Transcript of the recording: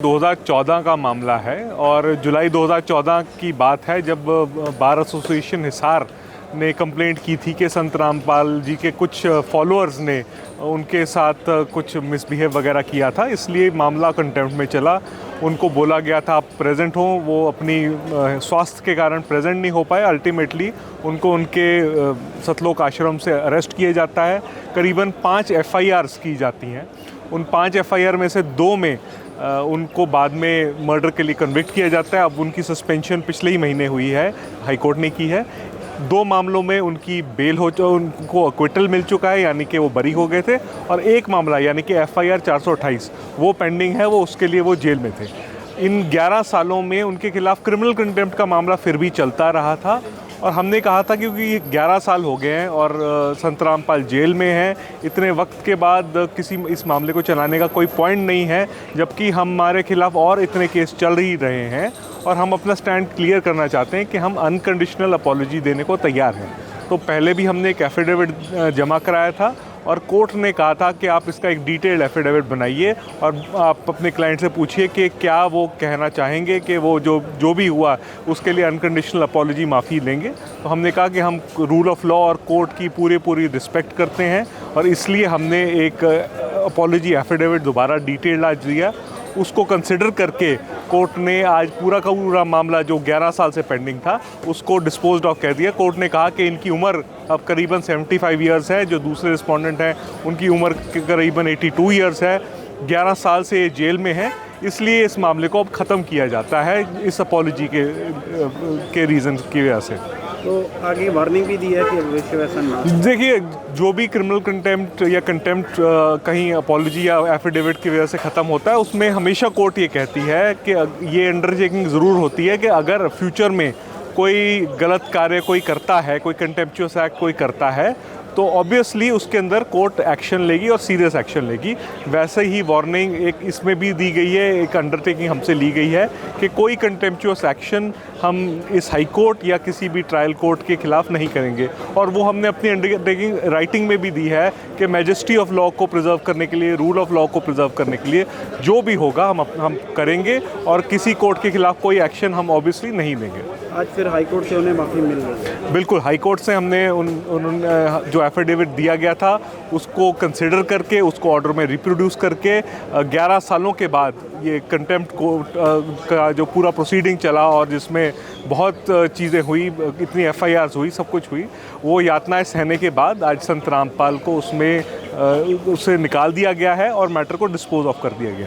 2014 का मामला है और जुलाई 2014 की बात है जब बार एसोसिएशन हिसार ने कंप्लेंट की थी कि संत रामपाल जी के कुछ फॉलोअर्स ने उनके साथ कुछ मिसबिहेव वगैरह किया था, इसलिए मामला कंटेम्प्ट में चला। उनको बोला गया था आप प्रेजेंट हो, वो अपनी स्वास्थ्य के कारण प्रेजेंट नहीं हो पाए। अल्टीमेटली उनको उनके सतलोक आश्रम से अरेस्ट किया जाता है। करीबन 5 FIRs की जाती हैं। उन 5 FIR में से 2 में उनको बाद में मर्डर के लिए कन्विक्ट किया जाता है। अब उनकी सस्पेंशन पिछले ही महीने हुई है, हाई कोर्ट ने की है। 2 मामलों में उनकी बेल उनको अक्विटल मिल चुका है, यानी कि वो बरी हो गए थे। और एक मामला यानी कि FIR 428 वो पेंडिंग है, वो उसके लिए वो जेल में थे। इन 11 सालों में उनके खिलाफ क्रिमिनल कंटेम्प्ट का मामला फिर भी चलता रहा था। और हमने कहा था क्योंकि 11 साल हो गए हैं और संत रामपाल जेल में हैं, इतने वक्त के बाद इस मामले को चलाने का कोई पॉइंट नहीं है, जबकि हमारे खिलाफ और इतने केस चल ही रहे हैं। और हम अपना स्टैंड क्लियर करना चाहते हैं कि हम अनकंडीशनल अपॉलॉजी देने को तैयार हैं। तो पहले भी हमने एक एफिडेविट जमा कराया था और कोर्ट ने कहा था कि आप इसका एक डिटेल्ड एफिडेविट बनाइए और आप अपने क्लाइंट से पूछिए कि क्या वो कहना चाहेंगे कि वो जो भी हुआ उसके लिए अनकंडीशनल अपॉलॉजी माफ़ी लेंगे। तो हमने कहा कि हम रूल ऑफ लॉ और कोर्ट की पूरी रिस्पेक्ट करते हैं और इसलिए हमने एक अपॉलॉजी एफिडेविट दोबारा डिटेल्ड आज दिया। उसको कंसिडर करके कोर्ट ने आज पूरा का पूरा मामला जो 11 साल से पेंडिंग था उसको डिस्पोज्ड ऑफ कह दिया। कोर्ट ने कहा कि इनकी उम्र अब करीबन 75 ईयर्स है, जो दूसरे रिस्पोंडेंट हैं उनकी उम्र करीबन 82 ईयर्स है। 11 साल से ये जेल में है, इसलिए इस मामले को अब ख़त्म किया जाता है इस अपॉलॉजी के रीज़न की वजह से। तो आगे वार्निंग भी दी है कि भविष्य वैसा ना। देखिए, जो भी क्रिमिनल कंटेम्प्ट या कंटेम्प्ट कहीं अपॉलॉजी या एफिडेविट की वजह से ख़त्म होता है, उसमें हमेशा कोर्ट ये कहती है कि ये अंडरटेकिंग ज़रूर होती है कि अगर फ्यूचर में कोई गलत कार्य कोई करता है, कोई कंटेम्पचुअस एक्ट कोई करता है, तो ऑब्वियसली उसके अंदर कोर्ट एक्शन लेगी और सीरियस एक्शन लेगी। वैसे ही वार्निंग एक इसमें भी दी गई है, एक अंडरटेकिंग हमसे ली गई है कि कोई कंटेम्पचुअस एक्शन हम इस हाई कोर्ट या किसी भी ट्रायल कोर्ट के खिलाफ नहीं करेंगे। और वो हमने अपनी अंडरटेकिंग राइटिंग में भी दी है कि मैजेस्टी ऑफ लॉ को प्रिजर्व करने के लिए, रूल ऑफ लॉ को प्रिजर्व करने के लिए जो भी होगा हम करेंगे और किसी कोर्ट के खिलाफ कोई एक्शन हम ऑब्वियसली नहीं लेंगे। आज फिर हाई कोर्ट से उन्हें माफ़ी मिल गई? बिल्कुल, हाई कोर्ट से हमने उन जो एफिडेविट दिया गया था उसको कंसिडर करके, उसको ऑर्डर में रिप्रोड्यूस करके 11 सालों के बाद ये कंटेम्प्ट का जो पूरा प्रोसीडिंग चला और जिसमें बहुत चीज़ें हुई, इतनी FIRs हुई, सब कुछ हुई, वो यातनाएं सहने के बाद आज संत रामपाल को उससे निकाल दिया गया है और मैटर को डिस्पोज ऑफ कर दिया गया है।